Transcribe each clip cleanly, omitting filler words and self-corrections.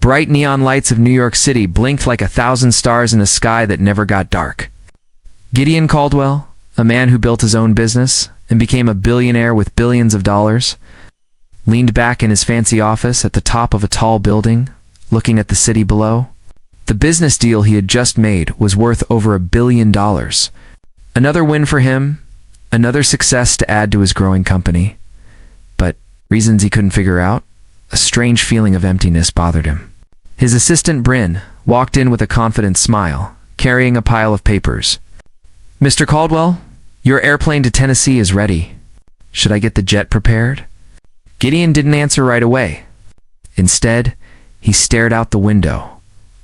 bright neon lights of New York City blinked like 1,000 stars in a sky that never got dark. Gideon Caldwell, a man who built his own business and became a billionaire with billions of dollars, leaned back in his fancy office at the top of a tall building, looking at the city below. The business deal he had just made was worth over $1 billion. Another win for him, another success to add to his growing company. But reasons he couldn't figure out, a strange feeling of emptiness bothered him. His assistant Bryn walked in with a confident smile, carrying a pile of papers. "Mr. Caldwell, your airplane to Tennessee is ready. Should I get the jet prepared?" Gideon didn't answer right away. Instead, he stared out the window,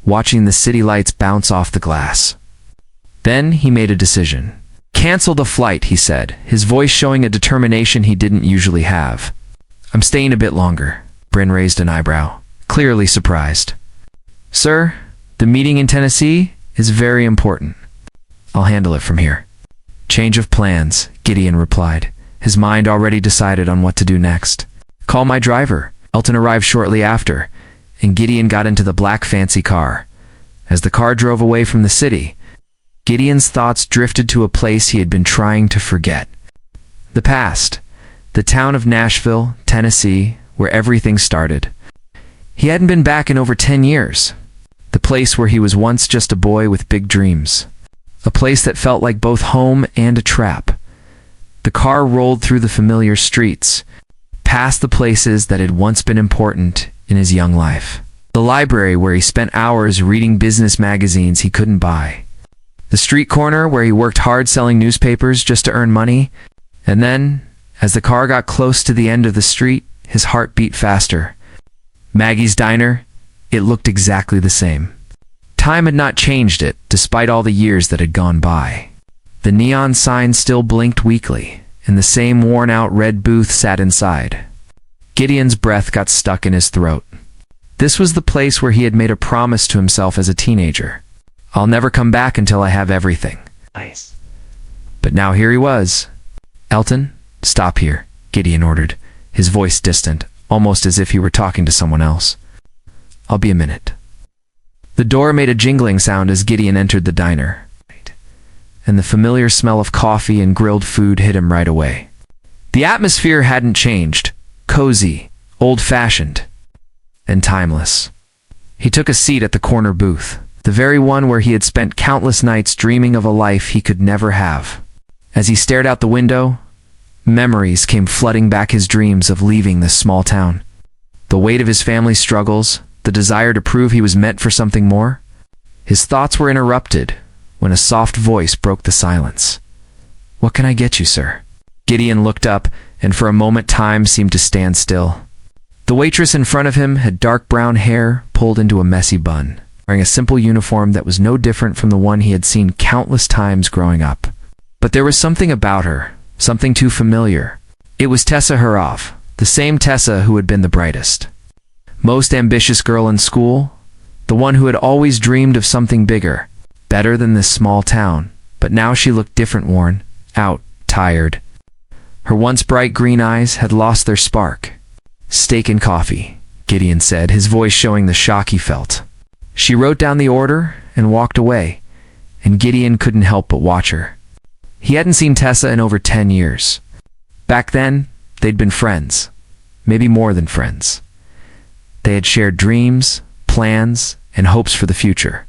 watching the city lights bounce off the glass. Then he made a decision. "Cancel the flight," he said, his voice showing a determination he didn't usually have. "I'm staying a bit longer." Bryn raised an eyebrow, clearly surprised. "Sir, the meeting in Tennessee is very important. I'll handle it from here." "Change of plans," Gideon replied, his mind already decided on what to do next. "Call my driver." Elton arrived shortly after, and Gideon got into the black fancy car. As the car drove away from the city, Gideon's thoughts drifted to a place he had been trying to forget. The past, the town of Nashville, Tennessee, where everything started. He hadn't been back in over 10 years. The place where he was once just a boy with big dreams. A place that felt like both home and a trap. The car rolled through the familiar streets, past the places that had once been important in his young life. The library where he spent hours reading business magazines he couldn't buy. The street corner where he worked hard selling newspapers just to earn money. And then, as the car got close to the end of the street, his heart beat faster. Maggie's Diner, it looked exactly the same. Time had not changed it, despite all the years that had gone by. The neon sign still blinked weakly, and the same worn-out red booth sat inside. Gideon's breath got stuck in his throat. This was the place where he had made a promise to himself as a teenager. "I'll never come back until I have everything." Nice. But now here he was. "Elton, stop here," Gideon ordered, his voice distant, almost as if he were talking to someone else. "I'll be a minute." The door made a jingling sound as Gideon entered the diner, and the familiar smell of coffee and grilled food hit him right away. The atmosphere hadn't changed, cozy, old-fashioned, and timeless. He took a seat at the corner booth, the very one where he had spent countless nights dreaming of a life he could never have. As he stared out the window, memories came flooding back his dreams of leaving this small town. The weight of his family's struggles, the desire to prove he was meant for something more. His thoughts were interrupted when a soft voice broke the silence. "What can I get you, sir?" Gideon looked up, and for a moment time seemed to stand still. The waitress in front of him had dark brown hair pulled into a messy bun, wearing a simple uniform that was no different from the one he had seen countless times growing up. But there was something about her, something too familiar. It was Tessa Hurov, the same Tessa who had been the brightest, most ambitious girl in school, the one who had always dreamed of something bigger, better than this small town. But now she looked different, worn out, tired. Her once bright green eyes had lost their spark. "Steak and coffee," Gideon said, his voice showing the shock he felt. She wrote down the order and walked away, and Gideon couldn't help but watch her. He hadn't seen Tessa in over 10 years. Back then, they'd been friends, maybe more than friends. They had shared dreams, plans, and hopes for the future.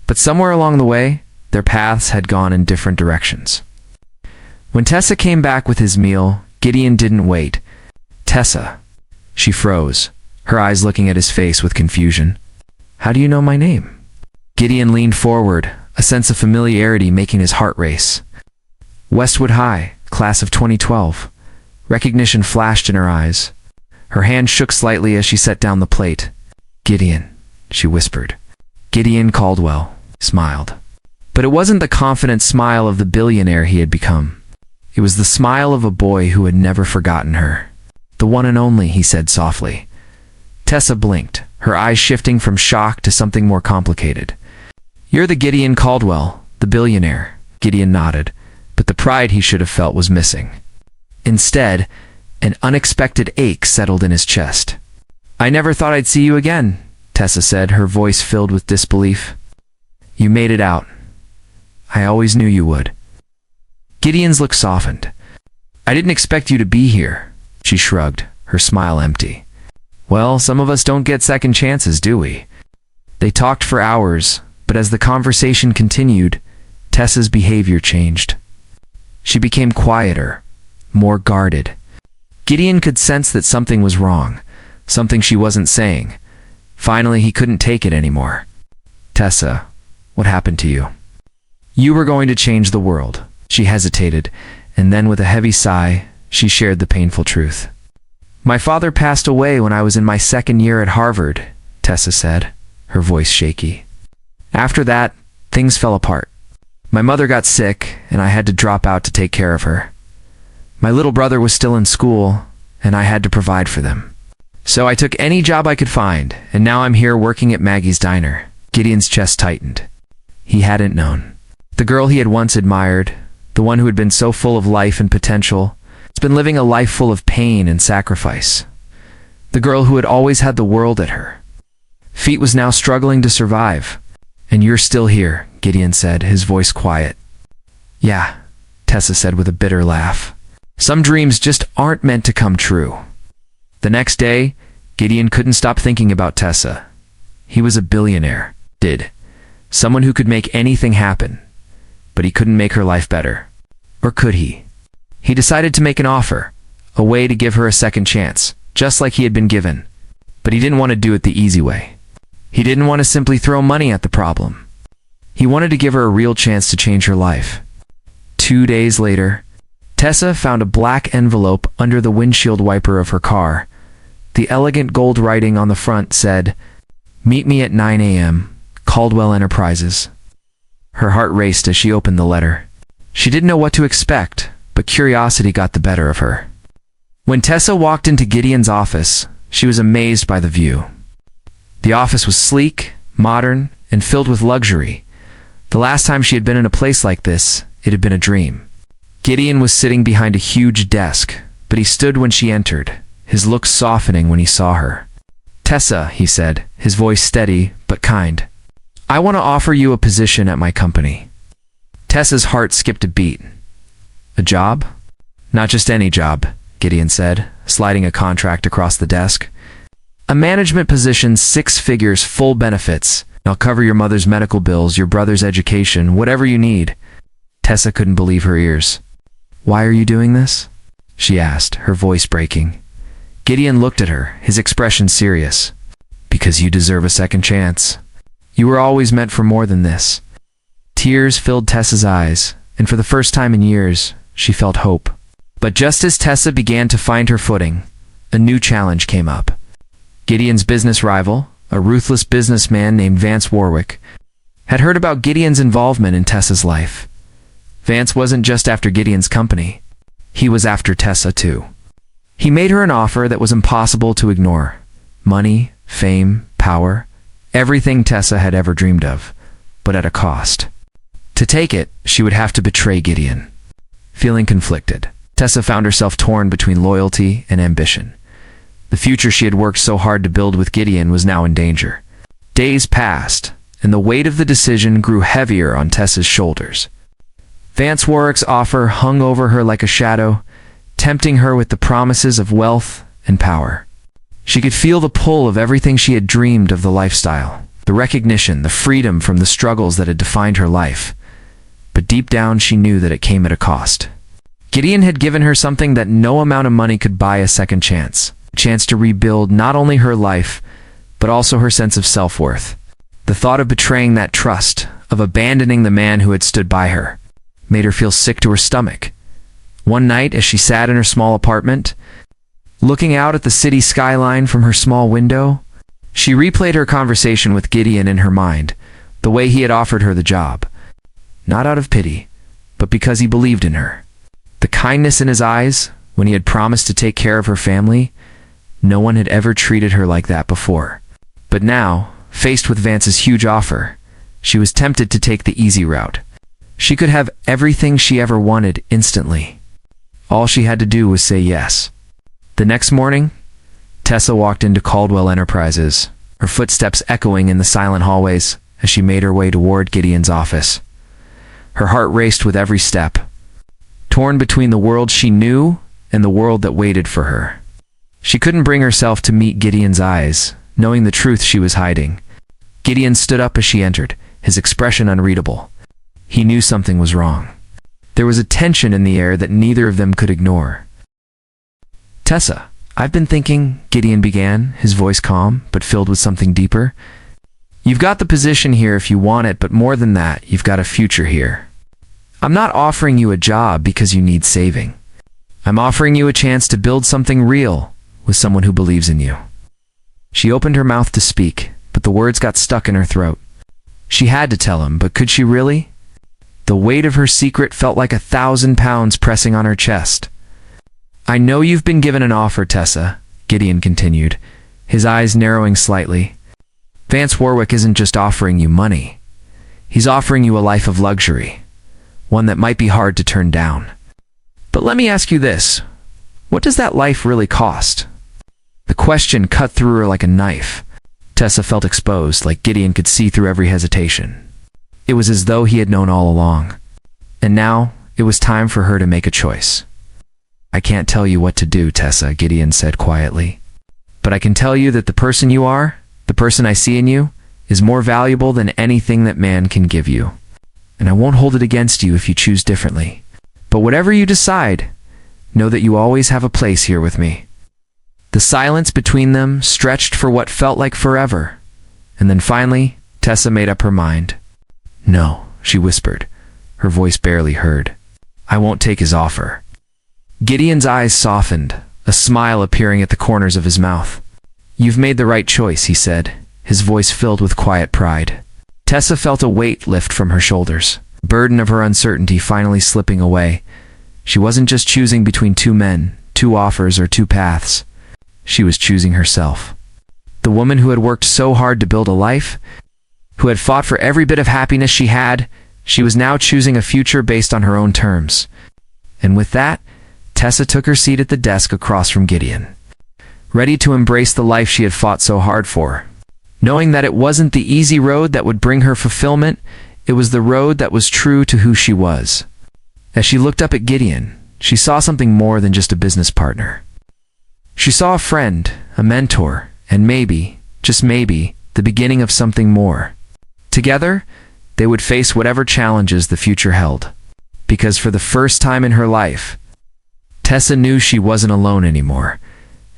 But somewhere along the way, their paths had gone in different directions. When Tessa came back with his meal, Gideon didn't wait. "Tessa." She froze, her eyes looking at his face with confusion. "How do you know my name?" Gideon leaned forward, a sense of familiarity making his heart race. "Westwood High, class of 2012. Recognition flashed in her eyes. Her hand shook slightly as she set down the plate. "Gideon," she whispered. Gideon Caldwell smiled. But it wasn't the confident smile of the billionaire he had become. It was the smile of a boy who had never forgotten her. "The one and only," he said softly. Tessa blinked, her eyes shifting from shock to something more complicated. "You're the Gideon Caldwell, the billionaire." Gideon nodded, but the pride he should have felt was missing. Instead, an unexpected ache settled in his chest. "I never thought I'd see you again," Tessa said, her voice filled with disbelief. You made it out. I always knew you would. Gideon's look softened. I didn't expect you to be here, she shrugged, her smile empty. Well, some of us don't get second chances, do we? They talked for hours, but as the conversation continued, Tessa's behavior changed. She became quieter, more guarded. Gideon could sense that something was wrong, something she wasn't saying. Finally, he couldn't take it anymore. Tessa, what happened to you? You were going to change the world. She hesitated, and then with a heavy sigh, she shared the painful truth. My father passed away when I was in my second year at Harvard, Tessa said, her voice shaky. After that, things fell apart. My mother got sick, and I had to drop out to take care of her. My little brother was still in school, and I had to provide for them. So I took any job I could find, and now I'm here working at Maggie's diner. Gideon's chest tightened. He hadn't known. The girl he had once admired, the one who had been so full of life and potential, has been living a life full of pain and sacrifice. The girl who had always had the world at her feet was now struggling to survive. And you're still here, Gideon said, his voice quiet. Yeah, Tessa said with a bitter laugh. Some dreams just aren't meant to come true. The next day, Gideon couldn't stop thinking about Tessa. He was a billionaire, someone who could make anything happen. But he couldn't make her life better. Or could he? He decided to make an offer, a way to give her a second chance, just like he had been given. But he didn't want to do it the easy way. He didn't want to simply throw money at the problem. He wanted to give her a real chance to change her life. 2 days later, Tessa found a black envelope under the windshield wiper of her car. The elegant gold writing on the front said, "Meet me at 9 a.m., Caldwell Enterprises." Her heart raced as she opened the letter. She didn't know what to expect, but curiosity got the better of her. When Tessa walked into Gideon's office, she was amazed by the view. The office was sleek, modern, and filled with luxury. The last time she had been in a place like this, it had been a dream. Gideon was sitting behind a huge desk, but he stood when she entered, his look softening when he saw her. "Tessa," he said, his voice steady but kind. "I want to offer you a position at my company." Tessa's heart skipped a beat. "A job?" "Not just any job," Gideon said, sliding a contract across the desk. "A management position, 6 figures, full benefits. I'll cover your mother's medical bills, your brother's education, whatever you need." Tessa couldn't believe her ears. "Why are you doing this?" she asked, her voice breaking. Gideon looked at her, his expression serious. "Because you deserve a second chance. You were always meant for more than this." Tears filled Tessa's eyes, and for the first time in years, she felt hope. But just as Tessa began to find her footing, a new challenge came up. Gideon's business rival, a ruthless businessman named Vance Warwick, had heard about Gideon's involvement in Tessa's life. Vance wasn't just after Gideon's company. He was after Tessa too. He made her an offer that was impossible to ignore. Money, fame, power, everything Tessa had ever dreamed of, but at a cost. To take it, she would have to betray Gideon. Feeling conflicted, Tessa found herself torn between loyalty and ambition. The future she had worked so hard to build with Gideon was now in danger. Days passed, and the weight of the decision grew heavier on Tessa's shoulders. Vance Warwick's offer hung over her like a shadow, tempting her with the promises of wealth and power. She could feel the pull of everything she had dreamed of, the lifestyle, the recognition, the freedom from the struggles that had defined her life. But deep down she knew that it came at a cost. Gideon had given her something that no amount of money could buy: a second chance. A chance to rebuild not only her life, but also her sense of self-worth. The thought of betraying that trust, of abandoning the man who had stood by her, made her feel sick to her stomach. One night, as she sat in her small apartment, looking out at the city skyline from her small window, she replayed her conversation with Gideon in her mind, the way he had offered her the job. Not out of pity, but because he believed in her. The kindness in his eyes, when he had promised to take care of her family. No one had ever treated her like that before. But now, faced with Vance's huge offer, she was tempted to take the easy route. She could have everything she ever wanted instantly. All she had to do was say yes. The next morning, Tessa walked into Caldwell Enterprises, her footsteps echoing in the silent hallways as she made her way toward Gideon's office. Her heart raced with every step, torn between the world she knew and the world that waited for her. She couldn't bring herself to meet Gideon's eyes, knowing the truth she was hiding. Gideon stood up as she entered, his expression unreadable. He knew something was wrong. There was a tension in the air that neither of them could ignore. "Tessa, I've been thinking," Gideon began, his voice calm, but filled with something deeper. "You've got the position here if you want it, but more than that, you've got a future here. I'm not offering you a job because you need saving. I'm offering you a chance to build something real with someone who believes in you." She opened her mouth to speak, but the words got stuck in her throat. She had to tell him, but could she really? The weight of her secret felt like 1,000 pounds pressing on her chest. "I know you've been given an offer, Tessa," Gideon continued, his eyes narrowing slightly. "Vance Warwick isn't just offering you money. He's offering you a life of luxury, one that might be hard to turn down. But let me ask you this. What does that life really cost?" The question cut through her like a knife. Tessa felt exposed, like Gideon could see through every hesitation. It was as though he had known all along. And now, it was time for her to make a choice. "I can't tell you what to do, Tessa," Gideon said quietly. "But I can tell you that the person you are, the person I see in you, is more valuable than anything that man can give you. And I won't hold it against you if you choose differently. But whatever you decide, know that you always have a place here with me." The silence between them stretched for what felt like forever. And then finally, Tessa made up her mind. "No," she whispered, her voice barely heard. "I won't take his offer." Gideon's eyes softened, a smile appearing at the corners of his mouth. "You've made the right choice," he said, his voice filled with quiet pride. Tessa felt a weight lift from her shoulders, the burden of her uncertainty finally slipping away. She wasn't just choosing between two men, two offers, or two paths. She was choosing herself. The woman who had worked so hard to build a life, who had fought for every bit of happiness she had, she was now choosing a future based on her own terms. And with that, Tessa took her seat at the desk across from Gideon, ready to embrace the life she had fought so hard for. Knowing that it wasn't the easy road that would bring her fulfillment, it was the road that was true to who she was. As she looked up at Gideon, she saw something more than just a business partner. She saw a friend, a mentor, and maybe, just maybe, the beginning of something more. Together, they would face whatever challenges the future held. Because for the first time in her life, Tessa knew she wasn't alone anymore.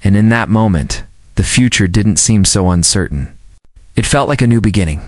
And in that moment, the future didn't seem so uncertain. It felt like a new beginning.